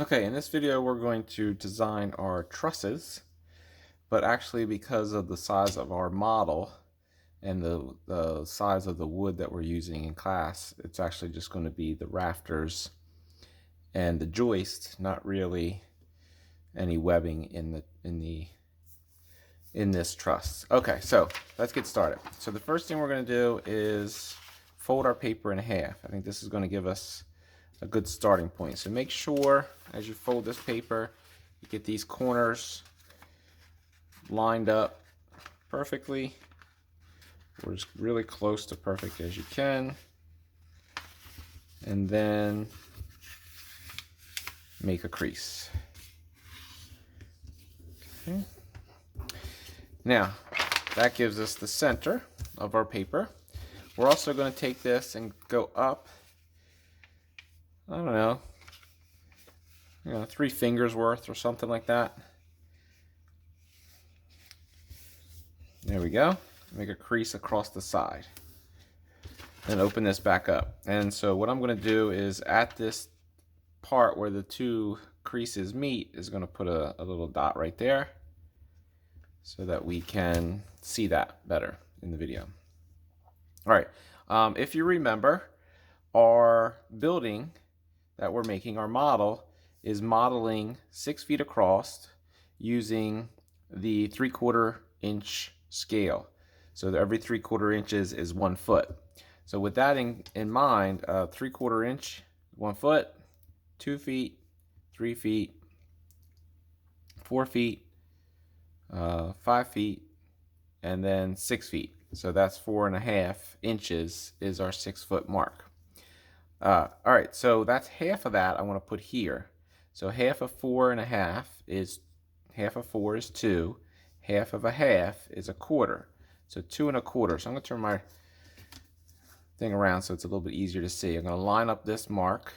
Okay, in this video we're going to design our trusses, but actually because of the size of our model and the size of the wood that we're using in class, it's actually just going to be the rafters and the joist, not really any webbing in this truss. Okay, so let's get started. So the first thing we're going to do is fold our paper in half. I think this is going to give us a good starting point. So make sure as you fold this paper, you get these corners lined up perfectly, or as really close to perfect as you can. And then make a crease. Okay. Now, that gives us the center of our paper. We're also going to take this and go up, I don't know, 3 fingers worth or something like that. There we go. Make a crease across the side. Then open this back up. And so what I'm going to do is at this part where the two creases meet is going to put a little dot right there so that we can see that better in the video. All right. If you remember, our building that we're making, our model, is modeling 6 feet across using the 3/4 inch scale. So every 3/4 inches is 1 foot. So with that in mind, 3/4 inch, 1 foot, 2 feet, 3 feet, 4 feet, 5 feet, and then 6 feet. So that's 4.5 inches is our 6-foot mark. All right, so that's half of that I want to put here. So half of 4.5 is, half of 4 is 2. Half of a half is 1/4. So 2 1/4. So I'm going to turn my thing around so it's a little bit easier to see. I'm going to line up this mark,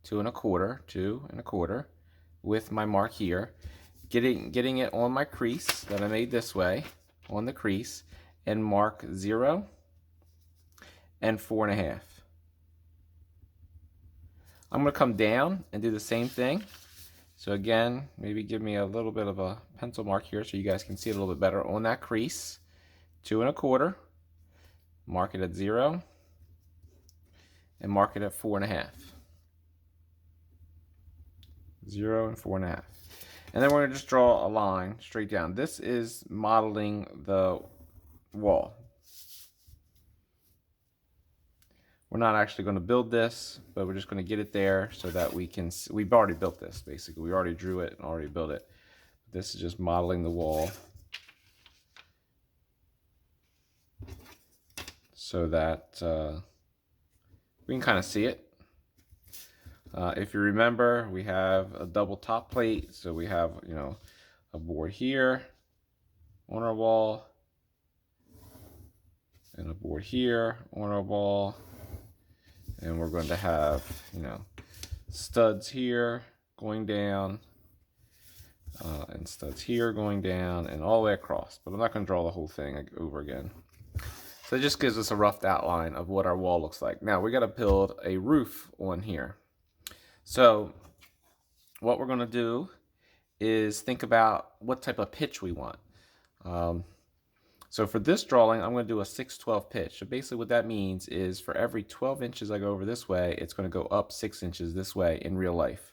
2 1/4, 2 1/4, with my mark here, getting it on my crease that I made this way, on the crease, and mark 0 and 4.5. I'm going to come down and do the same thing. So again, maybe give me a little bit of a pencil mark here so you guys can see it a little bit better. On that crease, 2 1/4, mark it at 0, and mark it at 4.5. 0 and 4.5. And then we're going to just draw a line straight down. This is modeling the wall. We're not actually going to build this, but we're just going to get it there so that we can, we've already built this basically. We already drew it and already built it. This is just modeling the wall so that we can kind of see it. If you remember, we have a double top plate, so we have, a board here on our wall and a board here on our wall, and we're going to have, studs here going down and studs here going down and all the way across, but I'm not going to draw the whole thing over again. So it just gives us a rough outline of what our wall looks like. Now we got to build a roof on here. So what we're going to do is think about what type of pitch we want. So for this drawing, I'm going to do a 6/12 pitch. So basically what that means is for every 12 inches I go over this way, it's going to go up 6 inches this way in real life.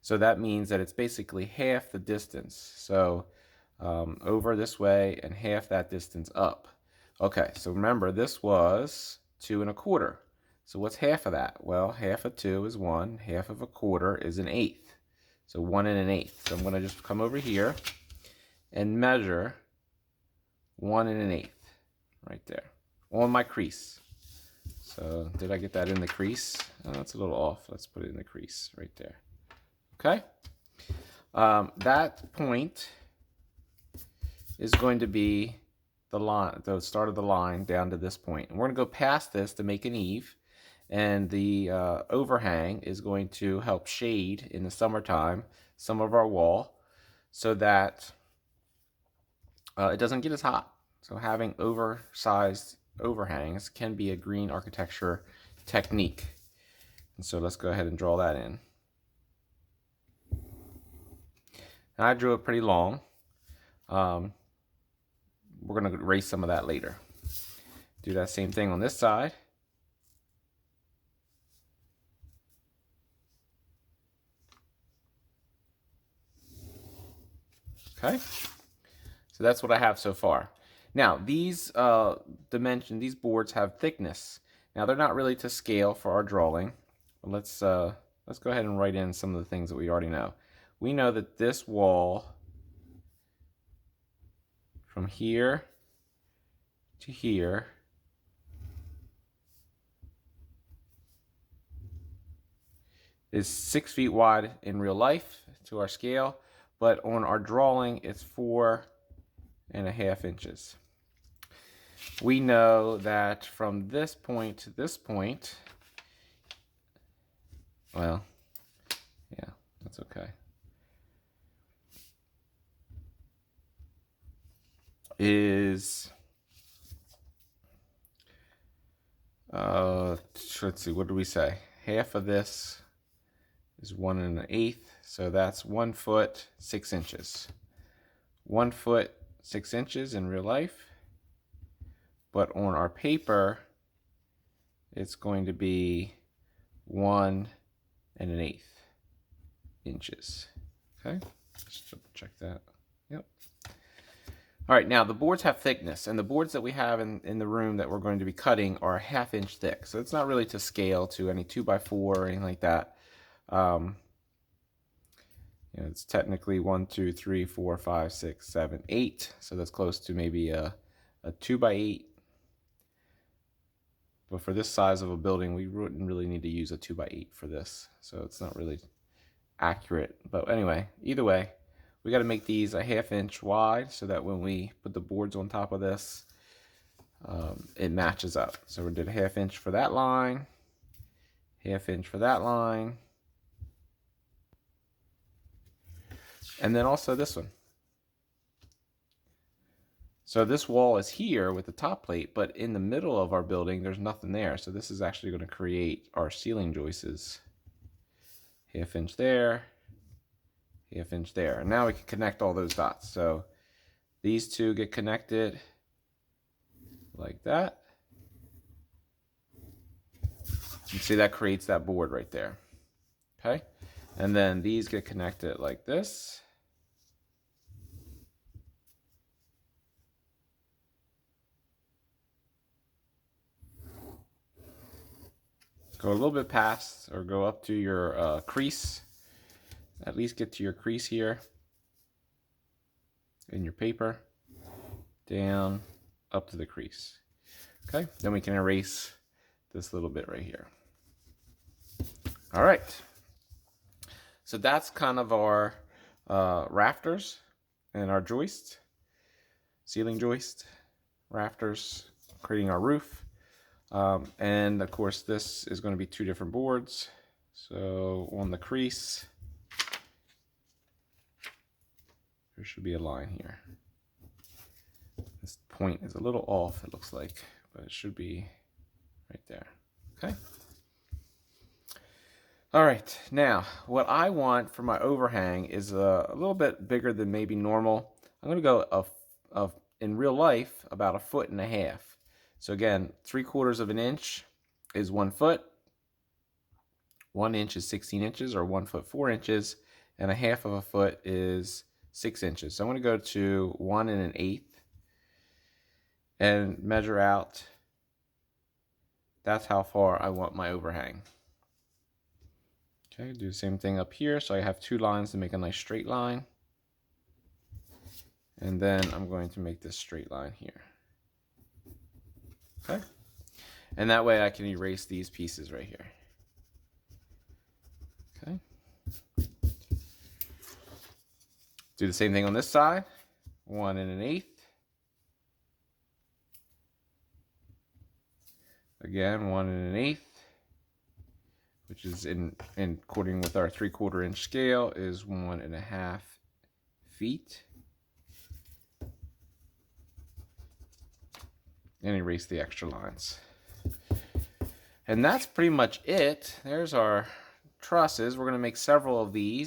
So that means that it's basically half the distance. So over this way and half that distance up. Okay, so remember this was 2 1/4. So what's half of that? Well, half of 2 is 1. Half of 1/4 is 1/8. So 1 1/8. So I'm going to just come over here and measure 1 1/8 right there on my crease. So did I get that in the crease? Oh, that's a little off. Let's put it in the crease right there. Okay. That point is going to be the line, the start of the line down to this point. And we're going to go past this to make an eave. And the overhang is going to help shade in the summertime some of our wall so that it doesn't get as hot. So having oversized overhangs can be a green architecture technique. And so let's go ahead and draw that in. And I drew it pretty long. We're going to erase some of that later. Do that same thing on this side. Okay, so that's what I have so far. Now these these boards have thickness. Now they're not really to scale for our drawing. But let's go ahead and write in some of the things that we already know. We know that this wall from here to here is 6 feet wide in real life to our scale, but on our drawing it's 4.5 inches. We know that from this point to this point, well, yeah, that's okay, is let's see, what did we say? Half of this is 1.125, so that's 1 foot 6 inches. 1 foot 6 inches in real life, but on our paper it's going to be 1.125 inches. Okay, just double check that. Yep. All right, now the boards have thickness, and the boards that we have in the room that we're going to be cutting are 1/2 inch thick. So it's not really to scale to any 2x4 or anything like that. You know, it's technically 1, 2, 3, 4, 5, 6, 7, 8. So that's close to maybe a 2x8. But for this size of a building, we wouldn't really need to use a 2x8 for this. So it's not really accurate. But anyway, either way, we got to make these 1/2 inch wide so that when we put the boards on top of this, it matches up. So we did 1/2 inch for that line, 1/2 inch for that line, and then also this one. So this wall is here with the top plate, but in the middle of our building, there's nothing there. So this is actually going to create our ceiling joists. 1/2 inch there, 1/2 inch there. And now we can connect all those dots. So these two get connected like that. You see that creates that board right there. Okay. And then these get connected like this. Go a little bit past, or go up to your crease. At least get to your crease here in your paper. Down, up to the crease. Okay, then we can erase this little bit right here. All right. So that's kind of our rafters and our joist, ceiling joist, rafters, creating our roof. And of course this is going to be 2 different boards. So on the crease, there should be a line here. This point is a little off, it looks like, but it should be right there. Okay. All right, now what I want for my overhang is a little bit bigger than maybe normal. I'm going to go in real life about 1.5 feet. So again, 3/4 of an inch is 1 foot. 1 inch is 16 inches, or 1 foot 4 inches, and 1/2 foot is 6 inches. So I'm going to go to 1.125 and measure out. That's how far I want my overhang. Okay, do the same thing up here. So I have 2 lines to make a nice straight line. And then I'm going to make this straight line here. Okay, and that way I can erase these pieces right here. Okay, do the same thing on this side. 1.125. Again, 1.125, which is in according with our 3/4 inch scale is 1.5 feet. And erase the extra lines. And that's pretty much it. There's our trusses. We're going to make several of these.